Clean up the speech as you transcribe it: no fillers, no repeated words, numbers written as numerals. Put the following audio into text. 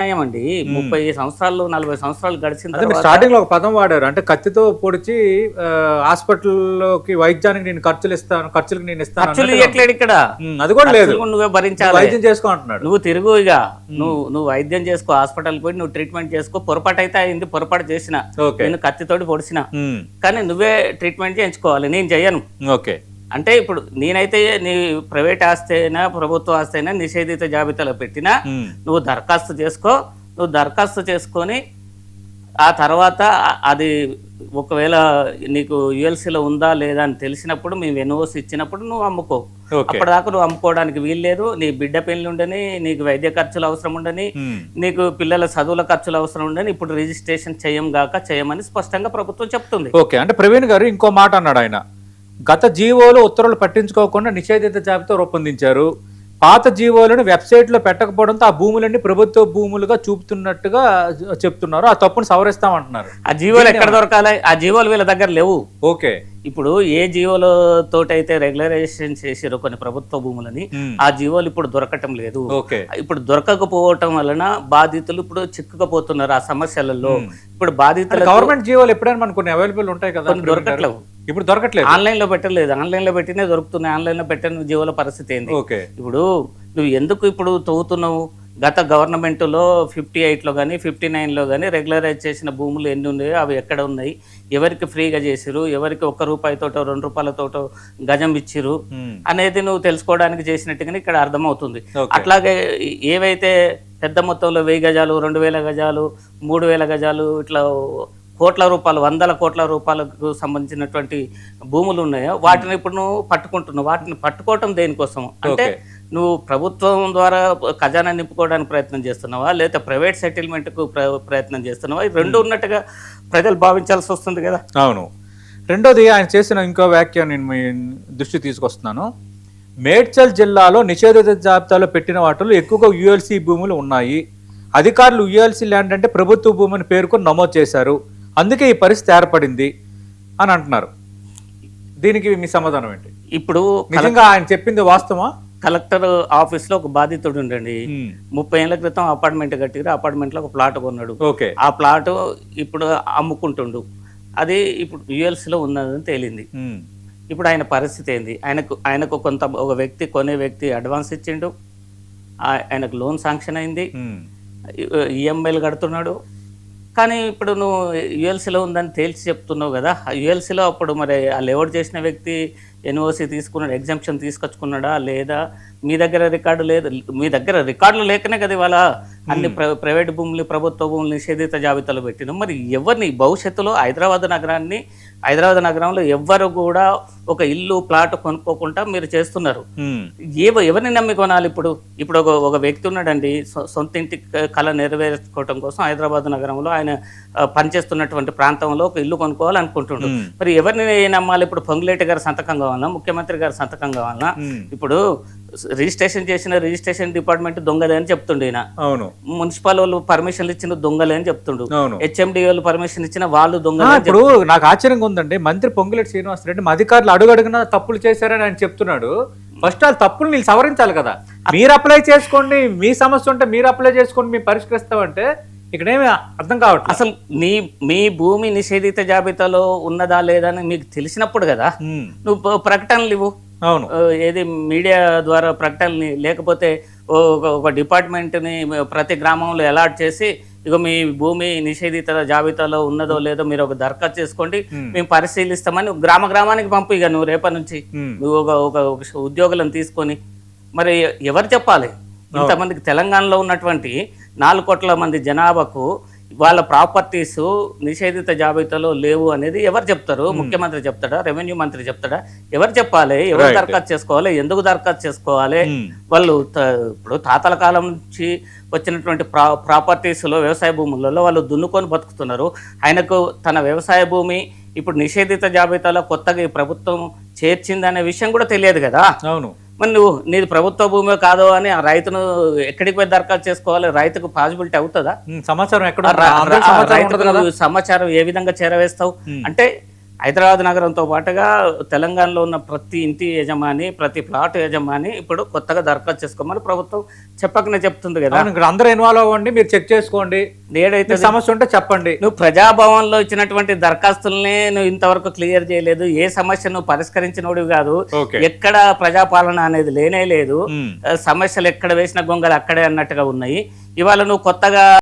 అండి 30 సంవత్సరాలు 40 సంవత్సరాలు గడిచిన అదే మీరు స్టార్టింగ్ లో ఒక పదం వాడారు, అంటే కత్తితో పొడిచి హాస్పిటల్లోకి వైద్యానికి నేను ఖర్చులకు నేను ఇస్తాను. ఖర్చులు ఇవ్వట్లేడు ఇక్కడ, అది కూడా లేదు, నువ్వే భరించాలి, వైద్యం చేసుకో అంటున్నాడు. నువ్వు తిరుగు ఇక నువ్వు వైద్యం చేసుకో, హాస్పిటల్ పోయి నువ్వు ట్రీట్మెంట్ చేసుకో. పొరపాటు అయితే అయింది, పొరపాటు చేసిన నేను కత్తితోటి పొడిచిన, కానీ నువ్వే ట్రీట్మెంట్ చేయించుకోవాలి, నేను చెయ్యను. ఓకే, అంటే ఇప్పుడు నేనైతే నీ ప్రైవేట్ ఆస్తి అయినా ప్రభుత్వ ఆస్తి అయినా నిషేధిత జాబితాలో పెట్టినా నువ్వు దరఖాస్తు చేసుకో. నువ్వు దరఖాస్తు చేసుకొని ఆ తర్వాత అది ఒకవేళ నీకు యుఎల్సీలో ఉందా లేదా అని తెలిసినప్పుడు మేము ఎన్ఓసి ఇచ్చినప్పుడు నువ్వు అమ్ముకో. అప్పటిదాకా నువ్వు అమ్ముకోవడానికి వీల్లేదు. నీ బిడ్డ పెళ్లి ఉండని, నీకు వైద్య ఖర్చులు అవసరం ఉండని, నీకు పిల్లల చదువుల ఖర్చులు అవసరం ఉండని ఇప్పుడు రిజిస్ట్రేషన్ చేయమని స్పష్టంగా ప్రభుత్వం చెప్తుంది. ఓకే, అంటే ప్రవీణ్ గారు ఇంకో మాట అన్నాడు ఆయన, గత జీవోలు ఉత్తర్వులు పట్టించుకోకుండా నిషేధిత జాబితా రూపొందించారు. పాత జీవోలను వెబ్సైట్లో పెట్టకపోవడంతో ఆ భూములన్నీ ప్రభుత్వ భూములుగా చూపుతున్నట్టుగా చెప్తున్నారు. ఆ తప్పును సవరిస్తామంటున్నారు. ఆ జీవోలు ఎక్కడ దొరకాలి? ఆ జీవోలు వీళ్ళ దగ్గర లేవు. ఓకే, ఇప్పుడు ఏ జీవోలతోటైతే రెగ్యులరైజేషన్ చేసారో కొన్ని ప్రభుత్వ భూములని, ఆ జీవోలు ఇప్పుడు దొరకటం లేదు. ఇప్పుడు దొరకకపోవటం వలన బాధితులు ఇప్పుడు చిక్కుకపోతున్నారు ఆ సమస్యలలో. ఇప్పుడు బాధితులు గవర్నమెంట్ జీవోలు ఎప్పుడైనా మనకు కొన్ని అవైలబుల్ ఉంటాయి కదా, దొరకట్లేవు. ఇప్పుడు దొరకట్లేదు, ఆన్లైన్ లో పెట్టలేదు. ఆన్లైన్ లో పెట్టినే దొరుకుతున్నాయి. ఆన్లైన్ లో పెట్టిన జీవోల పరిస్థితి ఏంది? ఇప్పుడు నువ్వు ఎందుకు ఇప్పుడు తవ్వుతున్నావు? గత గవర్నమెంట్లో 58లో కానీ 59లో కానీ రెగ్యులరైజ్ చేసిన భూములు ఎన్ని ఉన్నాయో అవి ఎక్కడ ఉన్నాయి, ఎవరికి ఫ్రీగా చేసిరు, ఎవరికి ₹1 2 రూపాయలతోటో గజం ఇచ్చిరు అనేది నువ్వు తెలుసుకోవడానికి చేసినట్టుగానే ఇక్కడ అర్థమవుతుంది. అట్లాగే ఏవైతే పెద్ద మొత్తంలో 1000 గజాలు, 2000 గజాలు, 3000 గజాలు ఇట్లా కోట్ల రూపాయలు, 100 కోట్ల రూపాయలకు సంబంధించినటువంటి భూములు ఉన్నాయో వాటిని ఇప్పుడు నువ్వు పట్టుకుంటున్నావు. వాటిని పట్టుకోవటం దేనికోసం అంటే నువ్వు ప్రభుత్వం ద్వారా ఖజానా నింపుకోవడానికి ప్రయత్నం చేస్తున్నావా, లేదా ప్రైవేట్ సెటిల్మెంట్కు ప్రయత్నం చేస్తున్నావా? ఈ రెండు ఉన్నట్టుగా ప్రజలు భావించాల్సి వస్తుంది కదా. అవును. రెండోది ఆయన చేసిన ఇంకో వ్యాఖ్య నేను మీ దృష్టి తీసుకొస్తున్నాను. మేడ్చల్ జిల్లాలో నిషేధిత జాబితాలో పెట్టిన వాటిలో ఎక్కువగా యుఎల్సి భూములు ఉన్నాయి. అధికారులు యుఎల్సి ల్యాండ్ అంటే ప్రభుత్వ భూమిని పేర్కొని నమోదు చేశారు, అందుకే ఈ పరిస్థితి ఏర్పడింది అని అంటున్నారు. దీనికి మీ సమాధానం ఏంటి? ఇప్పుడు నిజంగా ఆయన చెప్పింది వాస్తవా? కలెక్టర్ ఆఫీస్ లో ఒక బాధితుడు ఉండండి, 30 ఏళ్ల క్రితం అపార్ట్మెంట్ కట్టిరు, అపార్ట్మెంట్ లో ఒక ప్లాట్ కొన్నాడు. ఆ ప్లాట్ ఇప్పుడు అమ్ముకుంటుండు. అది ఇప్పుడు యుఎల్సీలో ఉన్నదని తేలింది. ఇప్పుడు ఆయన పరిస్థితి ఏంది? ఆయనకు కొంత ఒక వ్యక్తి కొనే వ్యక్తి అడ్వాన్స్ ఇచ్చిండు, ఆయనకు లోన్ శాంక్షన్ అయింది, ఈఎంఐలు కడుతున్నాడు. కానీ ఇప్పుడు నువ్వు యుఎల్సీలో ఉందని తేల్చి చెప్తున్నావు కదా, యుఎల్సీలో అప్పుడు మరి ఆ లేఅవుట్ చేసిన వ్యక్తి ఎన్ఓసి తీసుకున్నాడు, ఎగ్జామ్షన్ తీసుకొచ్చుకున్నాడా లేదా? మీ దగ్గర రికార్డు లేదు. మీ దగ్గర రికార్డులు లేకనే కదా ఇవాళ అన్ని ప్రైవేట్ భూములు, ప్రభుత్వ భూములు నిషేధిత జాబితాలో పెట్టినాం. మరి ఎవరిని భవిష్యత్తులో హైదరాబాద్ నగరంలో ఎవ్వరు కూడా ఒక ఇల్లు ప్లాట్ కొనుక్కోకుండా మీరు చేస్తున్నారు. ఎవరిని నమ్మి కొనాలి? ఇప్పుడు ఒక వ్యక్తి ఉన్నాడండి, సొంత ఇంటి కళ నెరవేర్చుకోవటం కోసం హైదరాబాద్ నగరంలో ఆయన పనిచేస్తున్నటువంటి ప్రాంతంలో ఒక ఇల్లు కొనుక్కోవాలనుకుంటుండ్రు. మరి ఎవరిని నమ్మాలి? ఇప్పుడు పొంగులేటి గారి సంతకం కావాలన్నా, ముఖ్యమంత్రి గారి సంతకం కావాలన్నా? ఇప్పుడు రిజిస్ట్రేషన్ చేసిన రిజిస్ట్రేషన్ డిపార్ట్మెంట్ దొంగలే అని చెప్తుండే ఈయన. అవును. మున్సిపల్ వాళ్ళు పర్మిషన్లు ఇచ్చిన దొంగలే అని చెప్తుండు. హెచ్ఎండి వాళ్ళు పర్మిషన్ ఇచ్చిన వాళ్ళు దొంగలే. ఇప్పుడు నాకు ఆశ్చర్యంగా ఉందండి, మంత్రి పొంగులేటి శ్రీనివాసరెడ్డి మా అధికారులు అడుగడుగునా తప్పులు చేశారని ఆయన చెప్తున్నాడు. ఫస్ట్ ఆ తప్పులు మీరు సవరించాలి కదా. మీరు అప్లై చేసుకోండి, మీ సమస్య ఉంటే మీరు అప్లై చేసుకోండి, మేము పరిష్కరిస్తామంటే ఇక్కడేమి అర్థం కావట్లేదు. అసలు మీ భూమి నిషేధిత జాబితాలో ఉన్నదా లేదా అని మీకు తెలిసినప్పుడు కదా నువ్వు ప్రకటనలు ఇవ్వు. అవును, ఏది మీడియా ద్వారా ప్రకటనని, లేకపోతే ఒక డిపార్ట్మెంట్ని ప్రతి గ్రామంలో అలాట్ చేసి ఇక మీ భూమి నిషేధిత జాబితాలో ఉన్నదో లేదో మీరు ఒక దరఖాస్తు చేసుకోండి, మేము పరిశీలిస్తామని గ్రామానికి పంపు. ఇక నువ్వు రేపటి నుంచి నువ్వు ఒక ఉద్యోగులను తీసుకొని మరి ఎవరు చెప్పాలి? ఇంతమందికి తెలంగాణలో ఉన్నటువంటి 4 కోట్ల మంది జనాభాకు వాళ్ళ ప్రాపర్టీస్ నిషేధిత జాబితాలో లేవు అనేది ఎవరు చెప్తారు? ముఖ్యమంత్రి చెప్తాడా? రెవెన్యూ మంత్రి చెప్తాడా? ఎవరు చెప్పాలి? ఎవరు దరఖాస్తు చేసుకోవాలి? ఎందుకు దరఖాస్తు చేసుకోవాలి? వాళ్ళు ఇప్పుడు తాతల కాలం నుంచి వచ్చినటువంటి ప్రాపర్టీస్లో, వ్యవసాయ భూములలో వాళ్ళు దున్నుకొని బతుకుతున్నారు. ఆయనకు తన వ్యవసాయ భూమి ఇప్పుడు నిషేధిత జాబితాలో కొత్తగా ఈ ప్రభుత్వం చేర్చిందనే విషయం కూడా తెలియదు కదా. అవును. మరి నువ్వు నీది ప్రభుత్వ భూమి కాదో అని ఆ రైతును ఎక్కడికి పోయి దరఖాస్తు చేసుకోవాలి? రైతుకు పాసిబిలిటీ అవుతుందా? సమాచారం సమాచారం ఏ విధంగా చేరవేస్తావు? అంటే హైదరాబాద్ నగరంతో పాటుగా తెలంగాణలో ఉన్న ప్రతి ఇంటి యజమాని, ప్రతి ప్లాట్ యజమాని ఇప్పుడు కొత్తగా దరఖాస్తు చేసుకోమని ప్రభుత్వం చెప్పకనే చెప్తుంది కదా. అవును, ఇక్కడ అందరూ ఇన్వాల్వ్ అవ్వండి, మీరు చెక్ చేసుకోండి, ఏడైతే మీకు సమస్య ఉంటే చెప్పండి. నువ్వు ప్రజాభవన్లో ఇచ్చినటువంటి దరఖాస్తుల్ని నువ్వు ఇంతవరకు క్లియర్ చేయలేదు, ఏ సమస్య నువ్వు పరిష్కరించినోడివి కాదు, ఓకే. ఎక్కడ ప్రజాపాలన అనేది లేనే లేదు, మ్మ్. సమస్యలు ఎక్కడ వేసిన గొంగలు అక్కడే అన్నట్టుగా ఉన్నాయి. ఇవాళ నువ్వు కొత్తగా